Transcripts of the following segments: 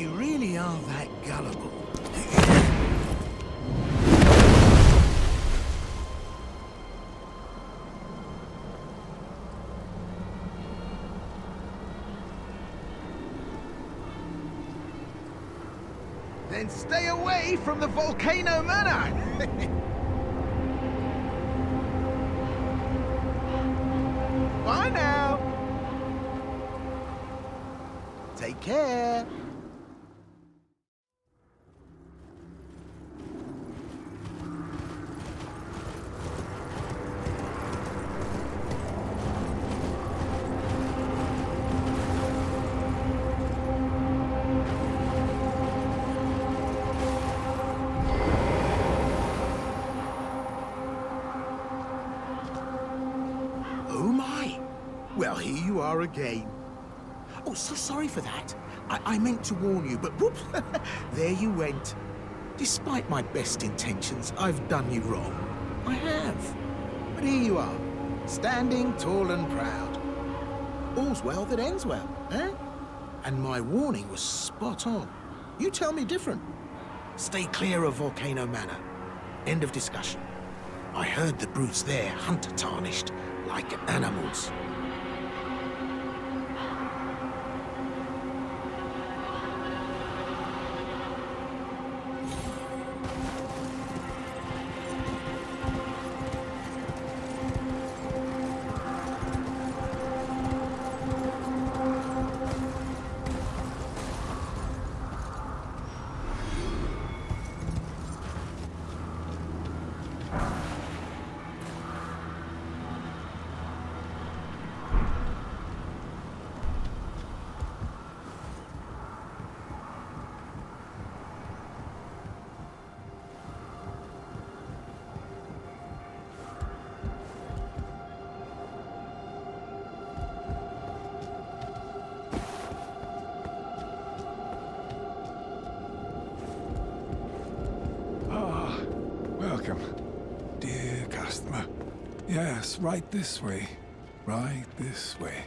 you really are that gullible... Then stay away from the Volcano Manor! Bye now! Take care! Well, here you are again. Oh, so sorry for that. I meant to warn you, but whoops, there you went. Despite my best intentions, I've done you wrong. I have. But here you are, standing tall and proud. All's well that ends well, eh? And my warning was spot on. You tell me different. Stay clear of Volcano Manor. End of discussion. I heard the brutes there hunt tarnished, like animals. Welcome, dear customer. Yes, right this way. Right this way.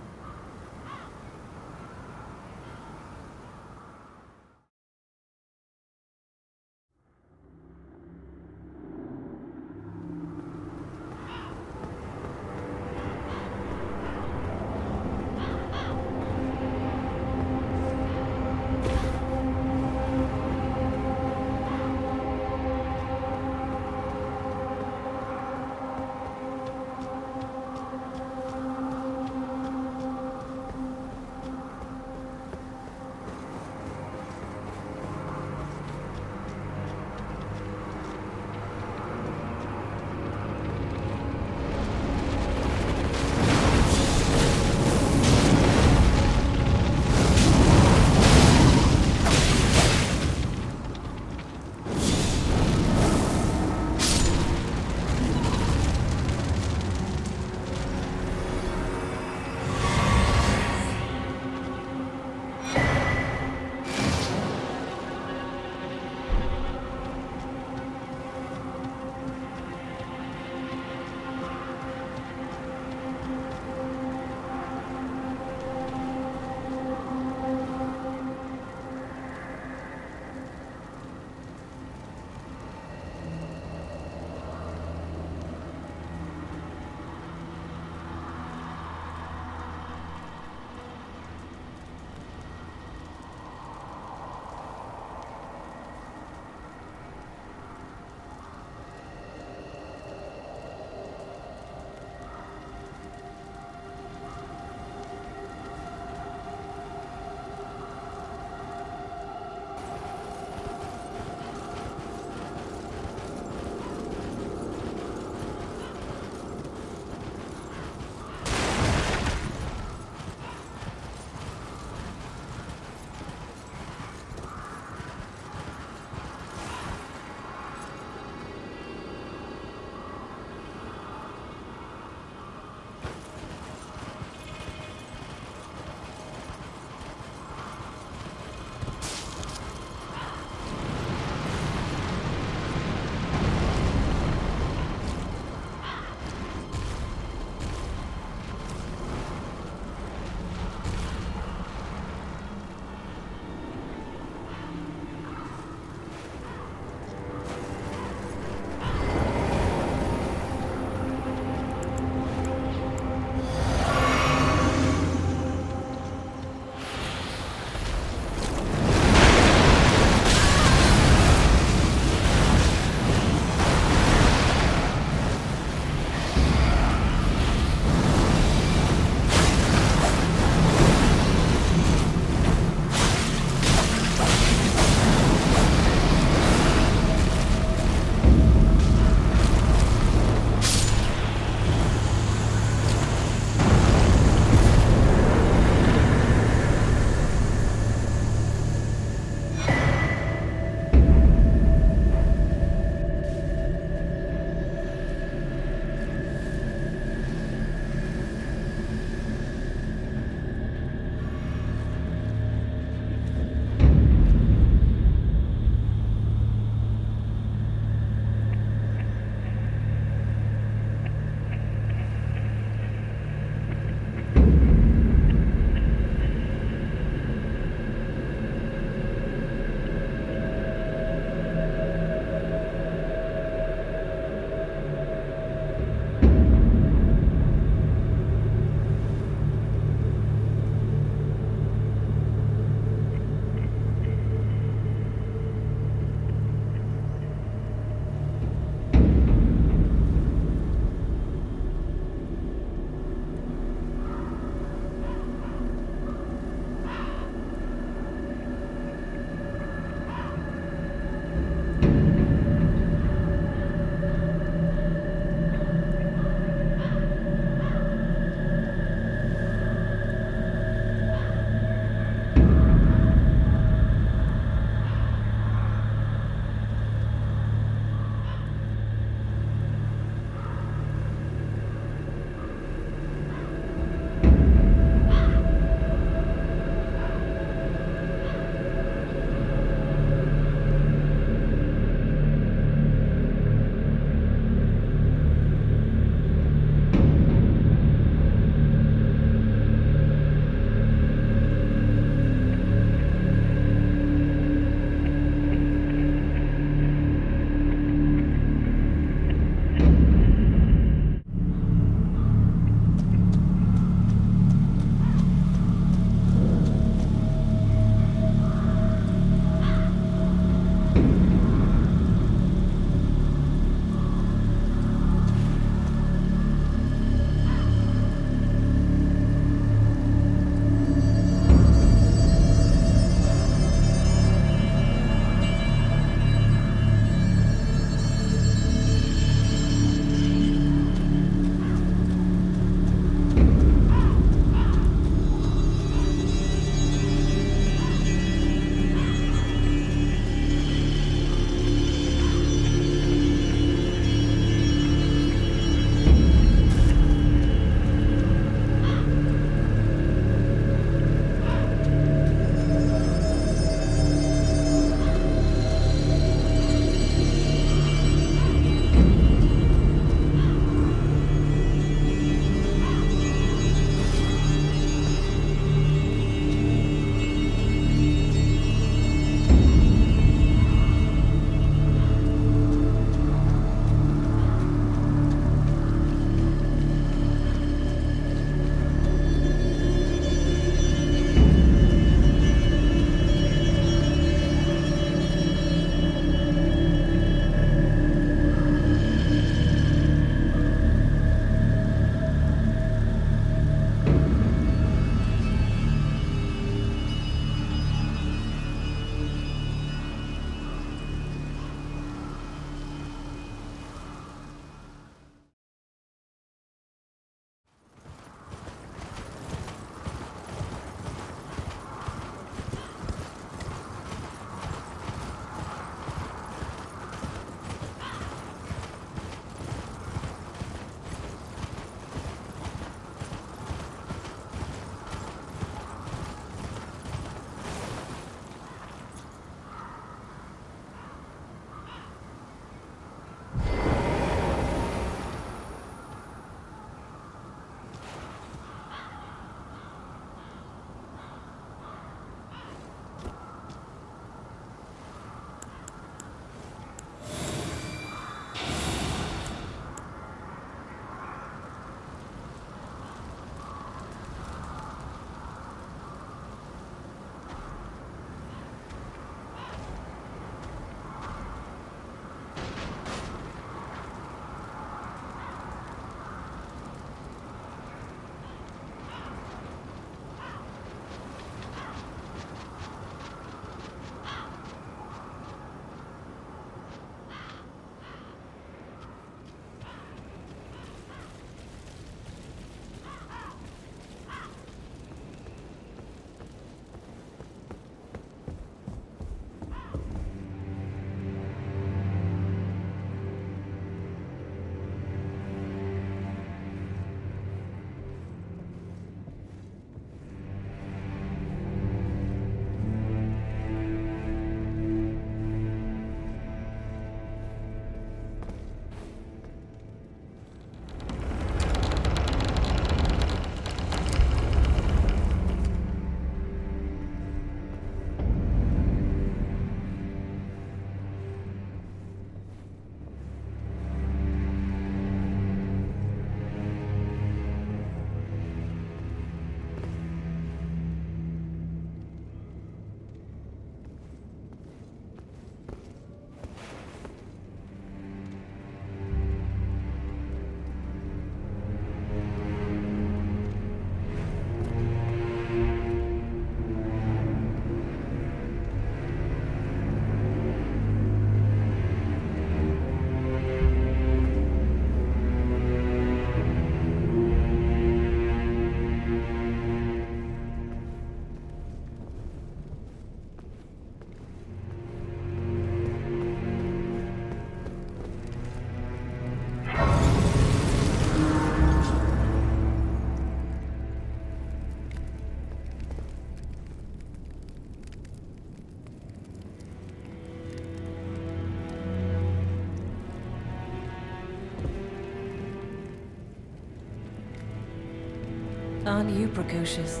Aren't you precocious?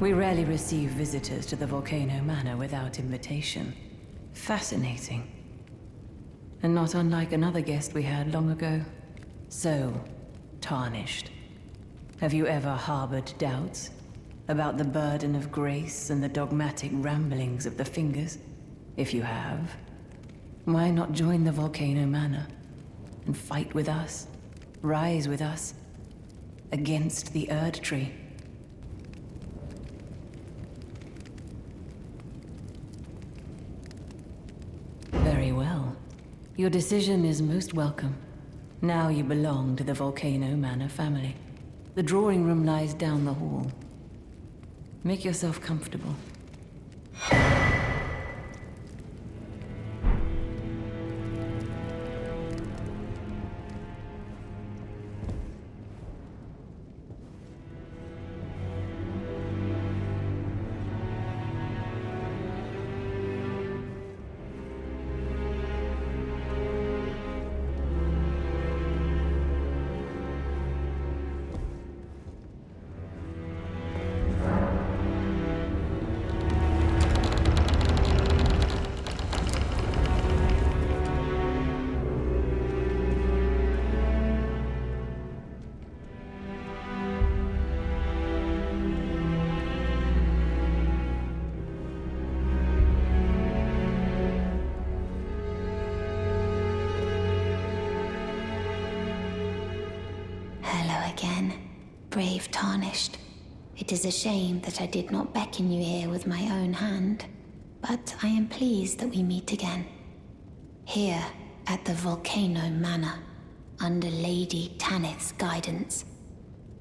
We rarely receive visitors to the Volcano Manor without invitation. Fascinating. And not unlike another guest we had long ago. So, tarnished. Have you ever harbored doubts about the burden of grace and the dogmatic ramblings of the Fingers? If you have, why not join the Volcano Manor and fight with us, rise with us, against the Erd Tree? Very well. Your decision is most welcome. Now you belong to the Volcano Manor family. The drawing room lies down the hall. Make yourself comfortable. Hello again, brave Tarnished. It is a shame that I did not beckon you here with my own hand, but I am pleased that we meet again. Here, at the Volcano Manor, under Lady Tanith's guidance.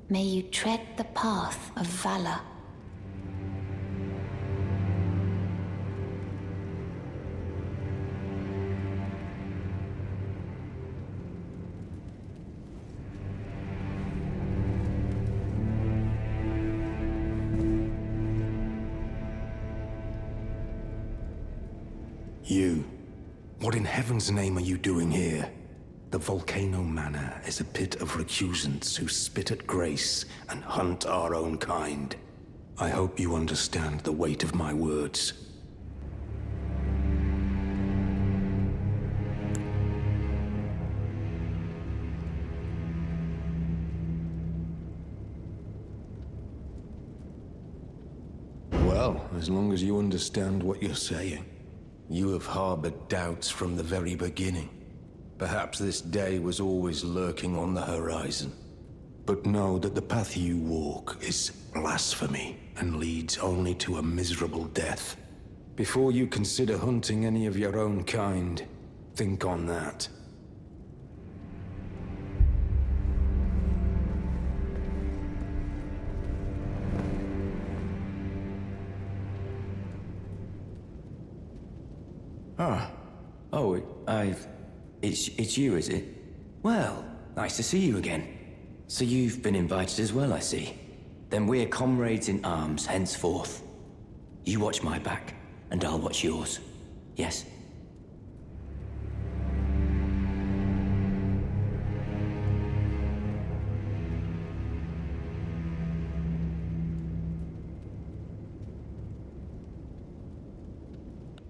May you tread the path of valor. You. What in heaven's name are you doing here? The Volcano Manor is a pit of recusants who spit at grace and hunt our own kind. I hope you understand the weight of my words. Well, as long as you understand what you're saying. You have harbored doubts from the very beginning. Perhaps this day was always lurking on the horizon. But know that the path you walk is blasphemy and leads only to a miserable death. Before you consider hunting any of your own kind, think on that. It's you, is it? Well, nice to see you again. So you've been invited as well, I see. Then we're comrades in arms henceforth. You watch my back, and I'll watch yours. Yes?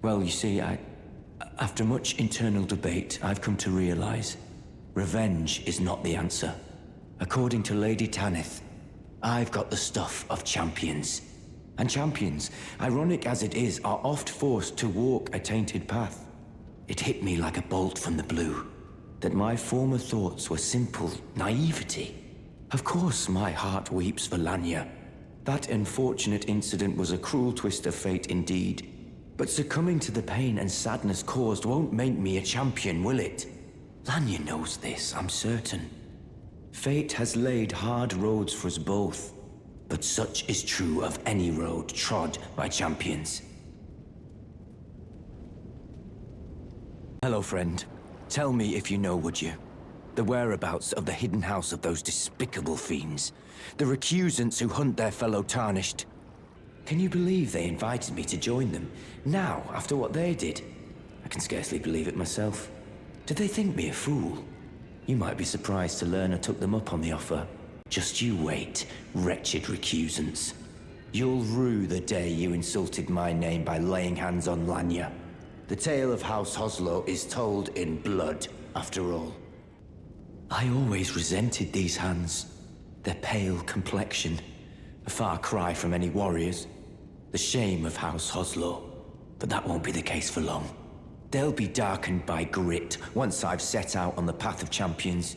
Well, you see, after much internal debate, I've come to realize revenge is not the answer. According to Lady Tanith, I've got the stuff of champions. And champions, ironic as it is, are oft forced to walk a tainted path. It hit me like a bolt from the blue, that my former thoughts were simple naivety. Of course my heart weeps for Lanya. That unfortunate incident was a cruel twist of fate indeed. But succumbing to the pain and sadness caused won't make me a champion, will it? Lanya knows this, I'm certain. Fate has laid hard roads for us both, but such is true of any road trod by champions. Hello, friend. Tell me if you know, would you? The whereabouts of the hidden house of those despicable fiends. The recusants who hunt their fellow tarnished. Can you believe they invited me to join them? Now, after what they did? I can scarcely believe it myself. Did they think me a fool? You might be surprised to learn I took them up on the offer. Just you wait, wretched recusants. You'll rue the day you insulted my name by laying hands on Lanya. The tale of House Hoslow is told in blood, after all. I always resented these hands. Their pale complexion, a far cry from any warriors. The shame of House Hoslow, but that won't be the case for long. They'll be darkened by grit once I've set out on the path of champions.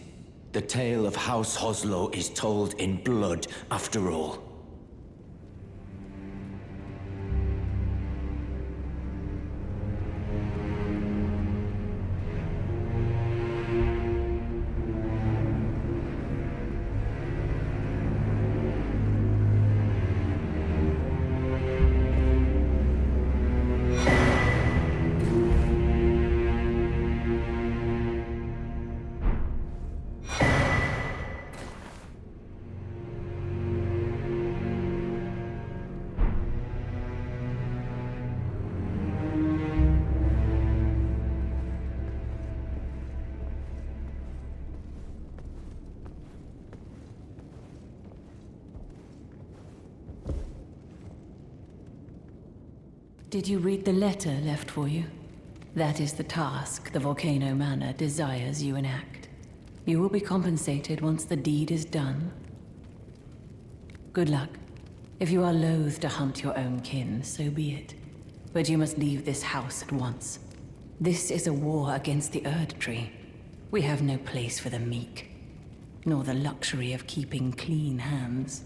The tale of House Hoslow is told in blood, after all. Did you read the letter left for you? That is the task the Volcano Manor desires you enact. You will be compensated once the deed is done. Good luck. If you are loath to hunt your own kin, so be it. But you must leave this house at once. This is a war against the Erd Tree. We have no place for the meek, nor the luxury of keeping clean hands.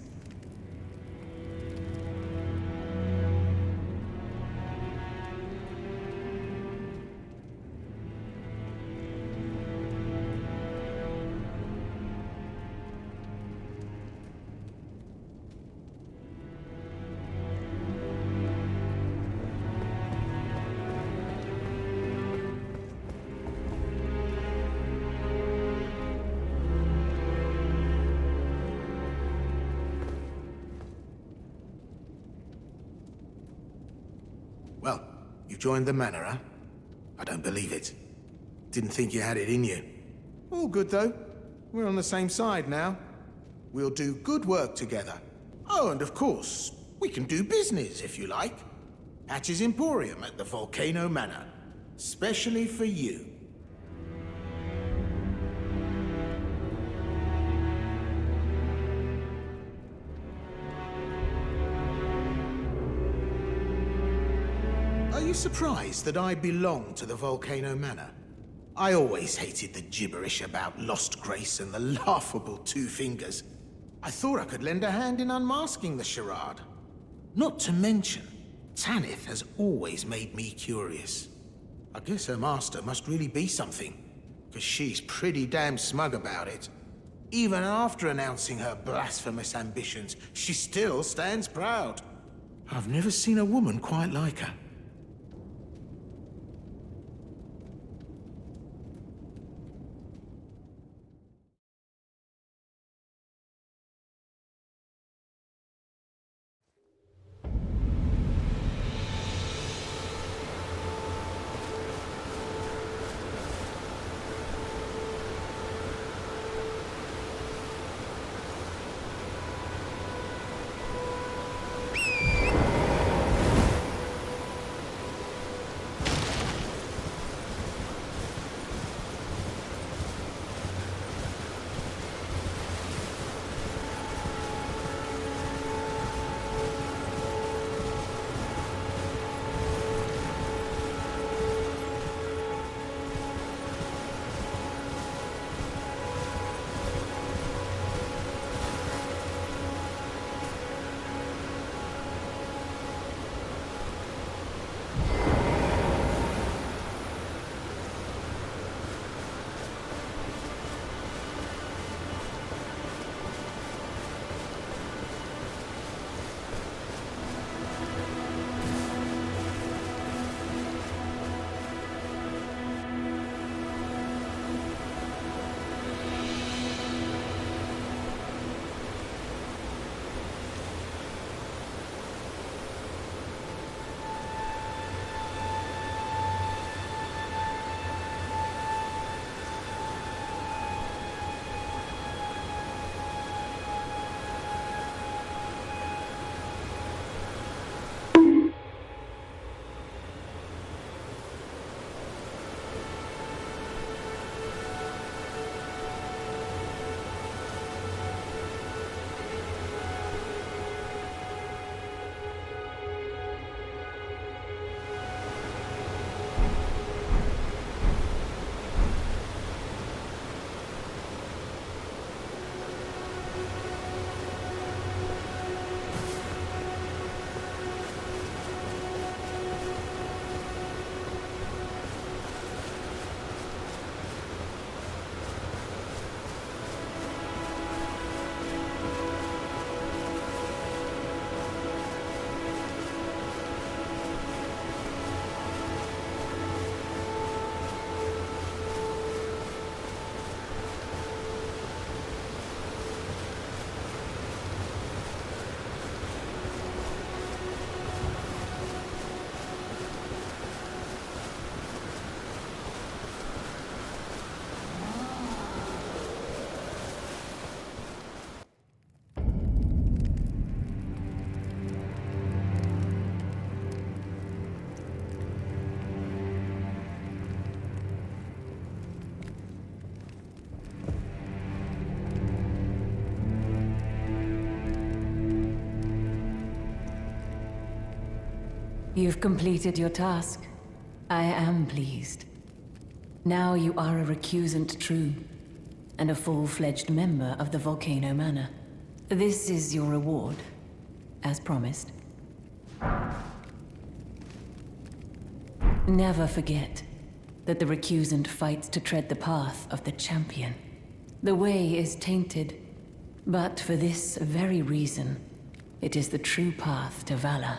Well, you joined the manor, huh? I don't believe it. Didn't think you had it in you. All good, though. We're on the same side now. We'll do good work together. Oh, and of course, we can do business, if you like. Hatch's Emporium at the Volcano Manor. Specially for you. Are you surprised that I belong to the Volcano Manor? I always hated the gibberish about Lost Grace and the laughable Two Fingers. I thought I could lend a hand in unmasking the charade. Not to mention, Tanith has always made me curious. I guess her master must really be something, because she's pretty damn smug about it. Even after announcing her blasphemous ambitions, she still stands proud. I've never seen a woman quite like her. You've completed your task. I am pleased. Now you are a recusant true, and a full-fledged member of the Volcano Manor. This is your reward, as promised. Never forget that the recusant fights to tread the path of the champion. The way is tainted, but for this very reason, it is the true path to valor.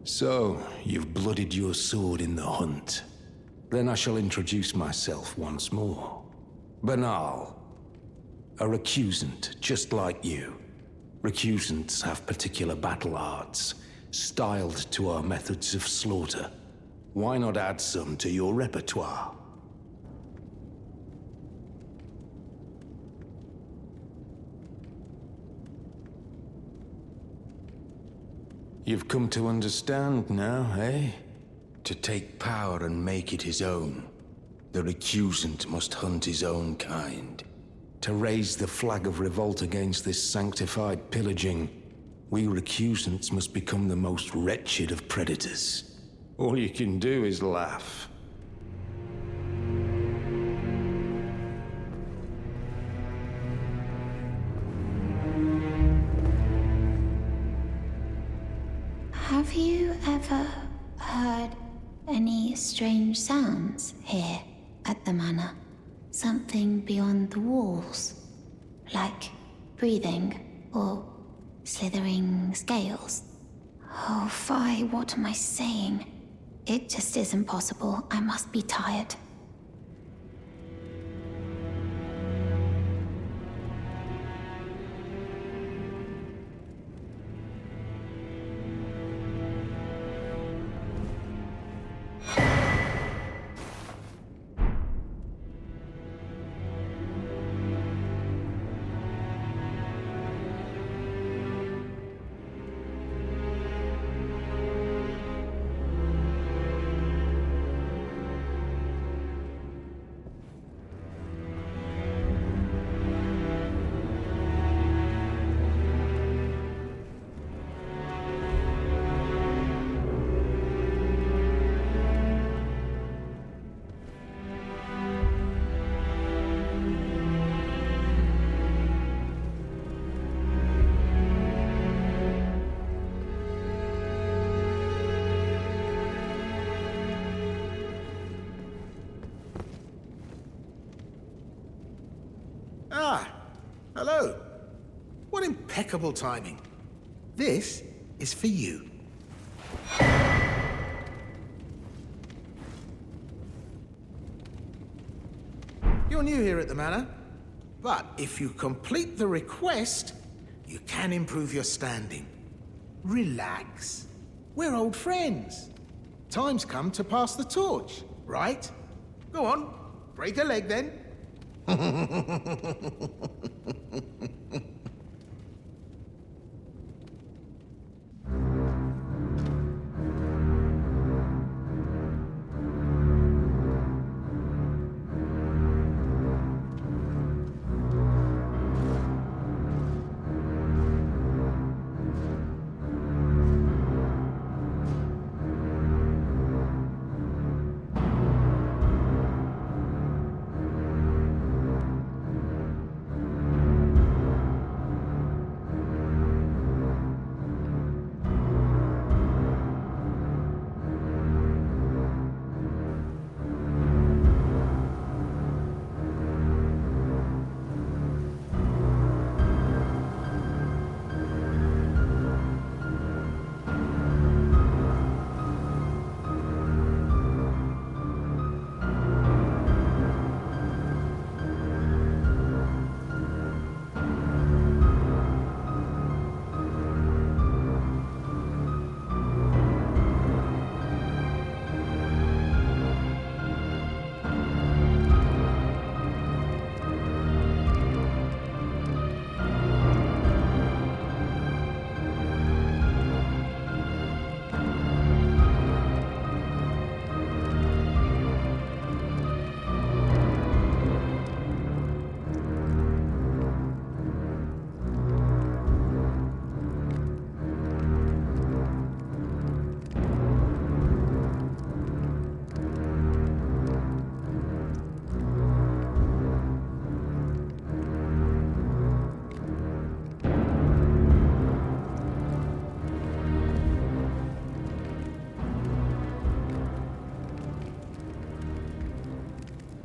So, you've bloodied your sword in the hunt. Then I shall introduce myself once more. Banal. A recusant, just like you. Recusants have particular battle arts, styled to our methods of slaughter. Why not add some to your repertoire? You've come to understand now, eh? To take power and make it his own. The recusant must hunt his own kind. To raise the flag of revolt against this sanctified pillaging, we recusants must become the most wretched of predators. All you can do is laugh. Have you ever heard any strange sounds here at the manor? Something beyond the walls? Like breathing or slithering scales? Oh, Phi, what am I saying? It just isn't possible. I must be tired. Ah, hello. What impeccable timing. This is for you. You're new here at the manor, but if you complete the request, you can improve your standing. Relax. We're old friends. Time's come to pass the torch, right? Go on, break a leg then.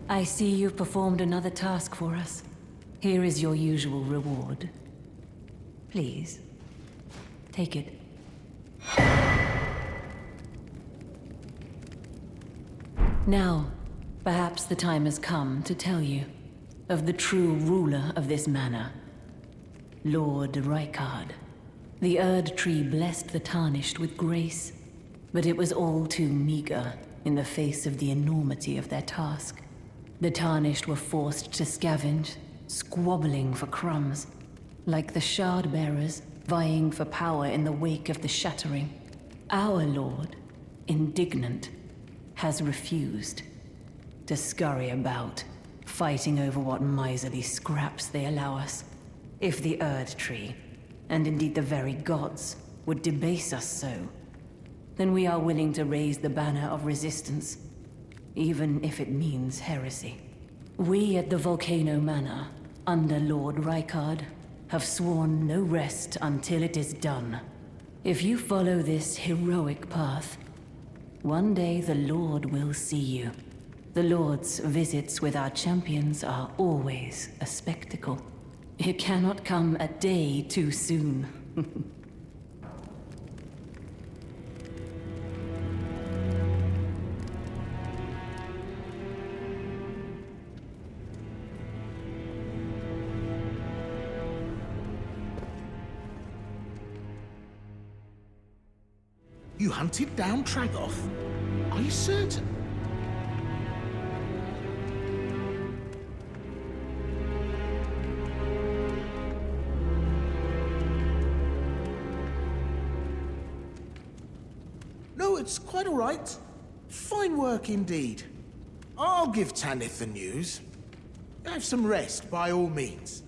I see you've performed another task for us. Here is your usual reward. Please, take it. Now, perhaps the time has come to tell you of the true ruler of this manor, Lord Rykard. The Erd Tree blessed the Tarnished with grace, but it was all too meager in the face of the enormity of their task. The Tarnished were forced to scavenge, squabbling for crumbs, like the Shard-bearers vying for power in the wake of the Shattering. Our Lord, indignant, has refused to scurry about, fighting over what miserly scraps they allow us. If the Erd Tree, and indeed the very gods, would debase us so, then we are willing to raise the banner of resistance, even if it means heresy. We at the Volcano Manor, under Lord Rykard, have sworn no rest until it is done. If you follow this heroic path, one day the Lord will see you. The Lord's visits with our champions are always a spectacle. It cannot come a day too soon. You hunted down Tragoth? Are you certain? No, it's quite all right. Fine work indeed. I'll give Tanith the news. Have some rest, by all means.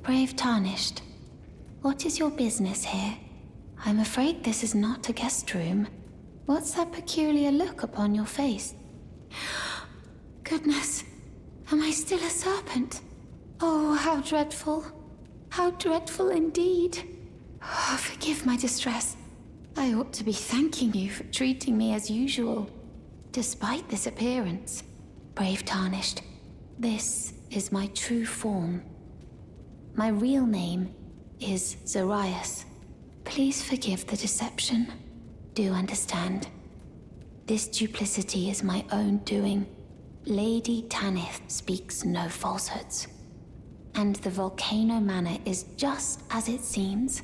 Brave Tarnished, what is your business here? I'm afraid this is not a guest room. What's that peculiar look upon your face? Goodness, am I still a serpent? Oh, how dreadful. How dreadful indeed. Oh, forgive my distress. I ought to be thanking you for treating me as usual. Despite this appearance, Brave Tarnished, this is my true form. My real name is Zarias. Please forgive the deception. Do understand. This duplicity is my own doing. Lady Tanith speaks no falsehoods. And the Volcano Manor is just as it seems.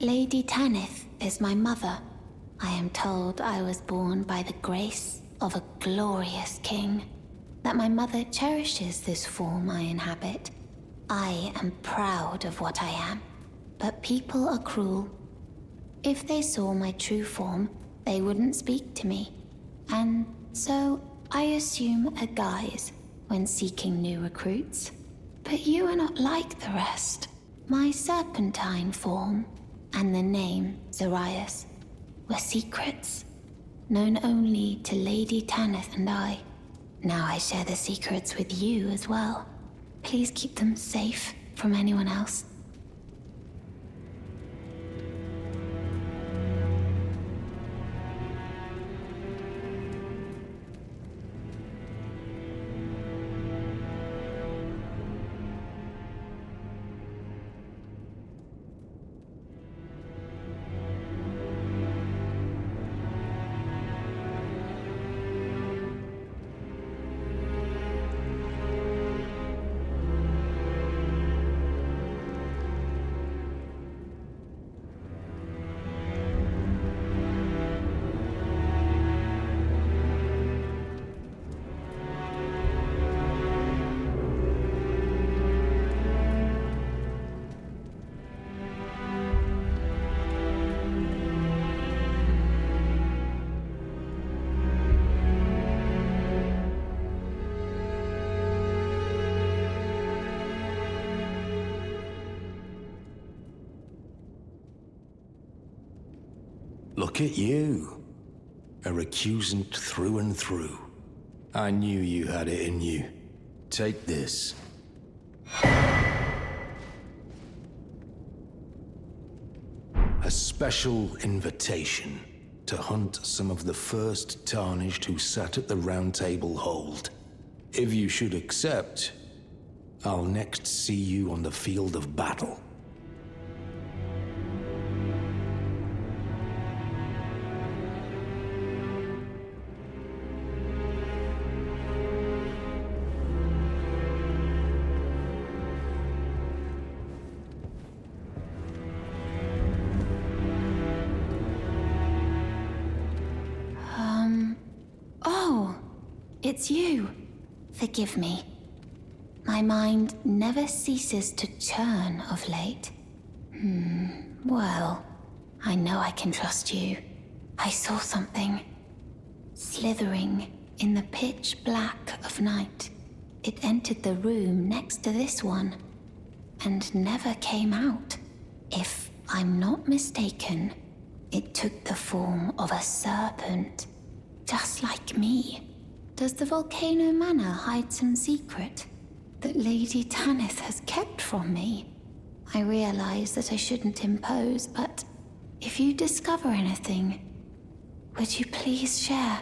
Lady Tanith is my mother. I am told I was born by the grace of a glorious king, that my mother cherishes this form I inhabit. I am proud of what I am, but people are cruel. If they saw my true form, they wouldn't speak to me, and so I assume a guise when seeking new recruits. But you are not like the rest. My serpentine form and the name Zarias were secrets, known only to Lady Tanith and I. Now I share the secrets with you as well. Please keep them safe from anyone else. Look at you. A recusant through and through. I knew you had it in you. Take this. A special invitation to hunt some of the first Tarnished who sat at the Round Table hold. If you should accept, I'll next see you on the field of battle. Oh, it's you. Forgive me. My mind never ceases to churn of late. Well, I know I can trust you. I saw something slithering in the pitch black of night. It entered the room next to this one and never came out. If I'm not mistaken, it took the form of a serpent, just like me. Does the Volcano Manor hide some secret that Lady Tanith has kept from me? I realize that I shouldn't impose, but if you discover anything, would you please share?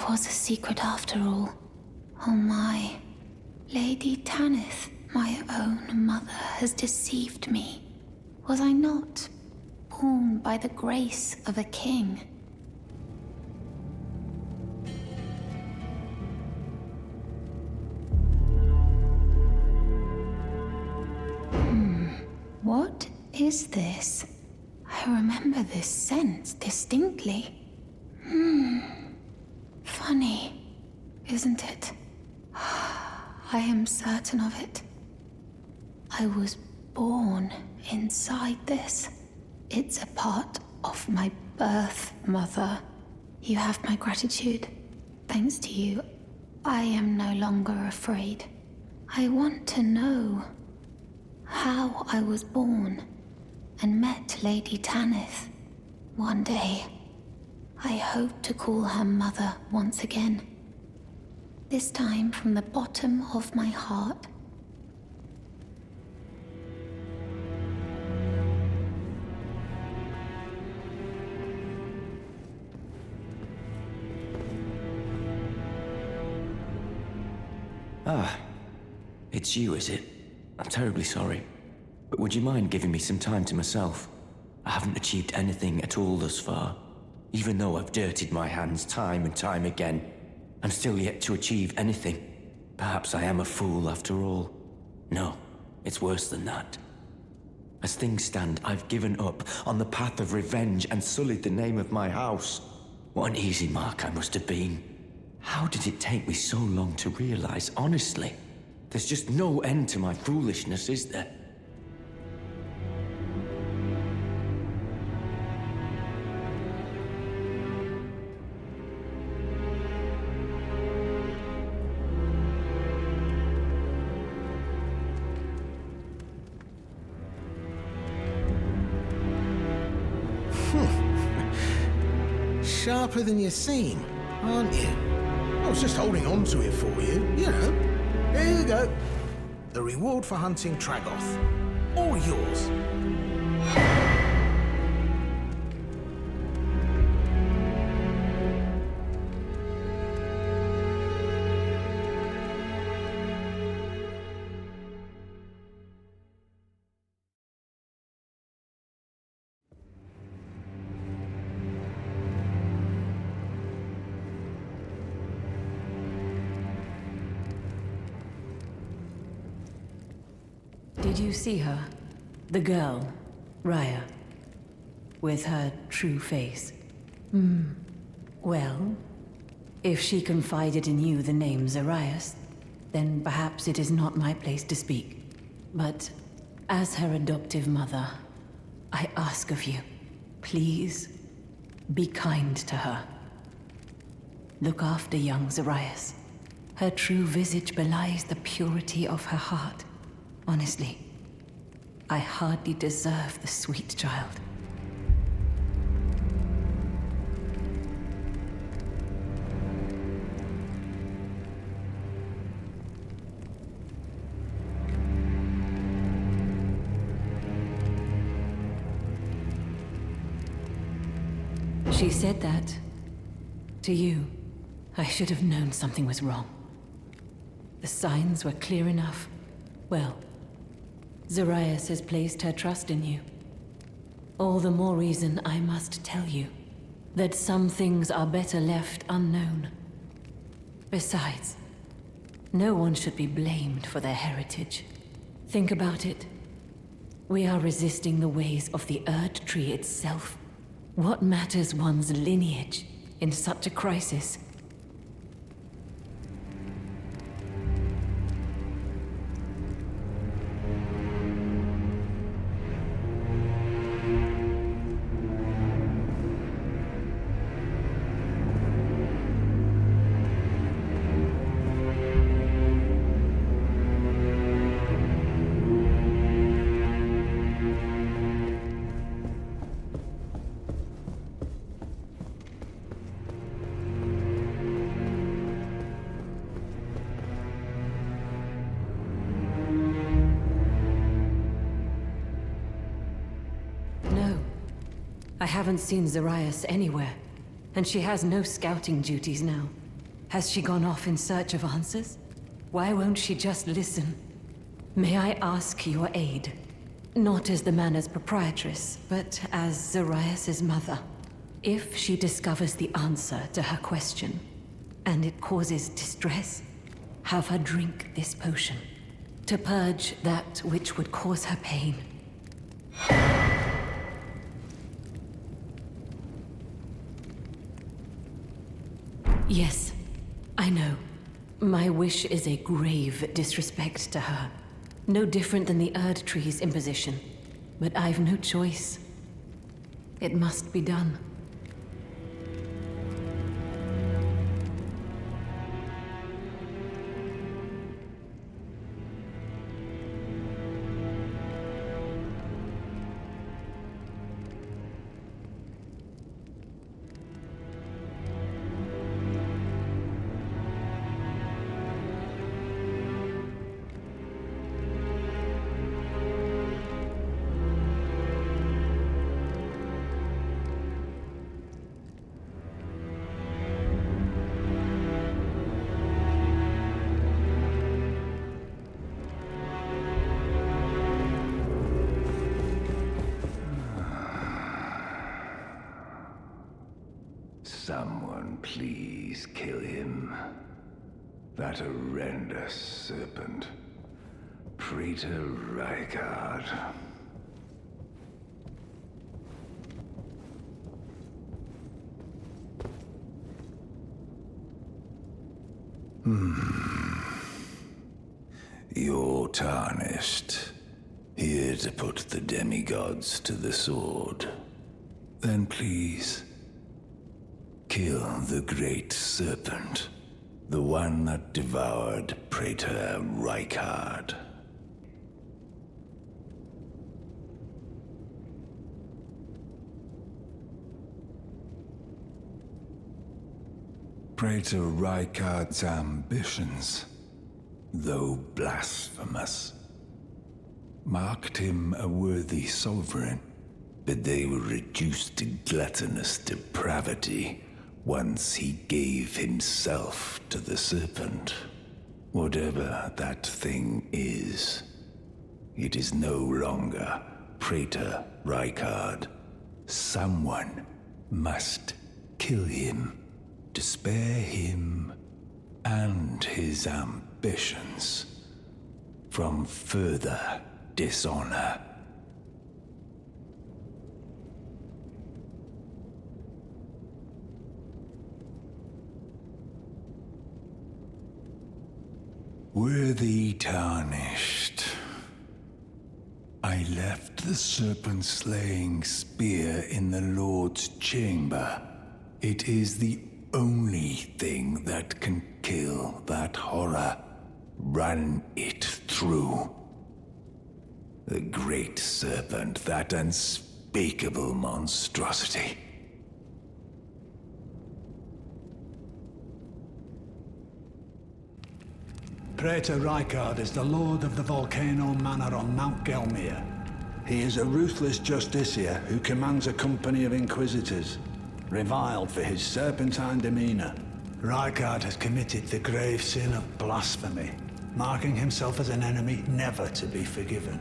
was a secret after all. Oh my. Lady Tanith, my own mother, has deceived me. Was I not born by the grace of a king? What is this? I remember this scent distinctly. Funny, isn't it? I am certain of it. I was born inside this. It's a part of my birth, Mother. You have my gratitude. Thanks to you, I am no longer afraid. I want to know how I was born and met Lady Tanith. One day, I hope to call her Mother once again. This time from the bottom of my heart. Ah, it's you, is it? I'm terribly sorry. But would you mind giving me some time to myself? I haven't achieved anything at all thus far. Even though I've dirtied my hands time and time again, I'm still yet to achieve anything. Perhaps I am a fool after all. No, it's worse than that. As things stand, I've given up on the path of revenge and sullied the name of my house. What an easy mark I must have been. How did it take me so long to realize, honestly? There's just no end to my foolishness, is there? Sharper than you seem, aren't you? I was just holding on to it for you, you know. Here you go. The reward for hunting Tragoth. All yours. Did you see her? The girl, Raya, with her true face. Well, if she confided in you the name Zarias, then perhaps it is not my place to speak. But as her adoptive mother, I ask of you, please, be kind to her. Look after young Zarias. Her true visage belies the purity of her heart. Honestly, I hardly deserve the sweet child. She said that to you. I should have known something was wrong. The signs were clear enough. Well, Zarias has placed her trust in you. All the more reason I must tell you that some things are better left unknown. Besides, no one should be blamed for their heritage. Think about it. We are resisting the ways of the Erd Tree itself. What matters one's lineage in such a crisis? I haven't seen Zarias anywhere, and she has no scouting duties now. Has she gone off in search of answers? Why won't she just listen? May I ask your aid? Not as the manor's proprietress, but as Zarias' mother. If she discovers the answer to her question, and it causes distress, have her drink this potion, to purge that which would cause her pain. Yes, I know. My wish is a grave disrespect to her. No different than the Erd Tree's imposition. But I've no choice. It must be done. Someone please kill him. That horrendous serpent. Praetor Rykard. You're tarnished. Here to put the demigods to the sword. Then please, kill the great serpent. The one that devoured Praetor Rykard. Praetor Rykard's ambitions, though blasphemous, marked him a worthy sovereign, but they were reduced to gluttonous depravity once he gave himself to the serpent. Whatever that thing is, it is no longer Praetor Rykard. Someone must kill him to spare him and his ambitions from further dishonor. Worthy tarnished. I left the serpent-slaying spear in the Lord's chamber. It is the only thing that can kill that horror. Run it through. The great serpent, that unspeakable monstrosity. Praetor Rykard is the Lord of the Volcano Manor on Mount Gelmir. He is a ruthless justiciar who commands a company of inquisitors, reviled for his serpentine demeanor. Rykard has committed the grave sin of blasphemy, marking himself as an enemy never to be forgiven.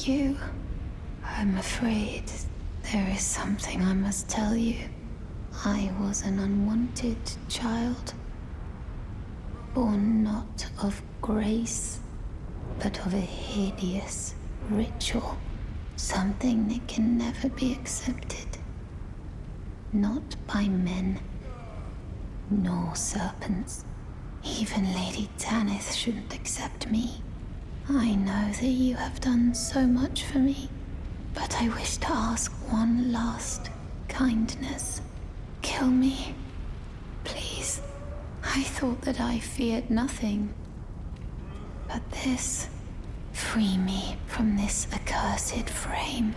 you. I'm afraid there is something I must tell you. I was an unwanted child, born not of grace, but of a hideous ritual. Something that can never be accepted. Not by men, nor serpents. Even Lady Tanith shouldn't accept me. I know that you have done so much for me, but I wish to ask one last kindness. Kill me, please. I thought that I feared nothing. But this... free me from this accursed frame.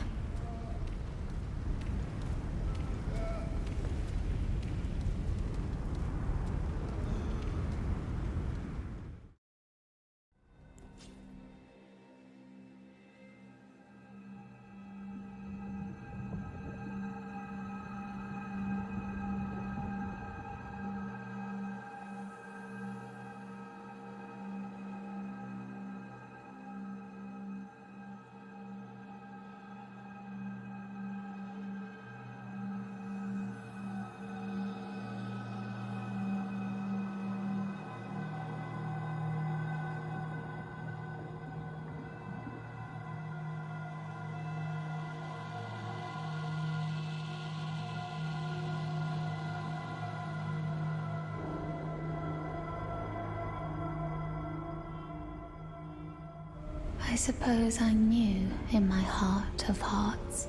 I suppose I knew in my heart of hearts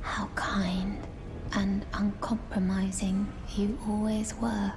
how kind and uncompromising you always were.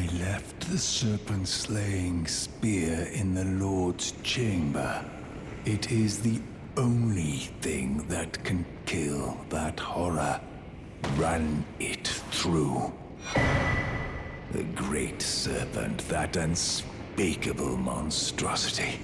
I left the serpent-slaying spear in the Lord's chamber. It is the only thing that can kill that horror. Run it through. The great serpent, that unspeakable monstrosity.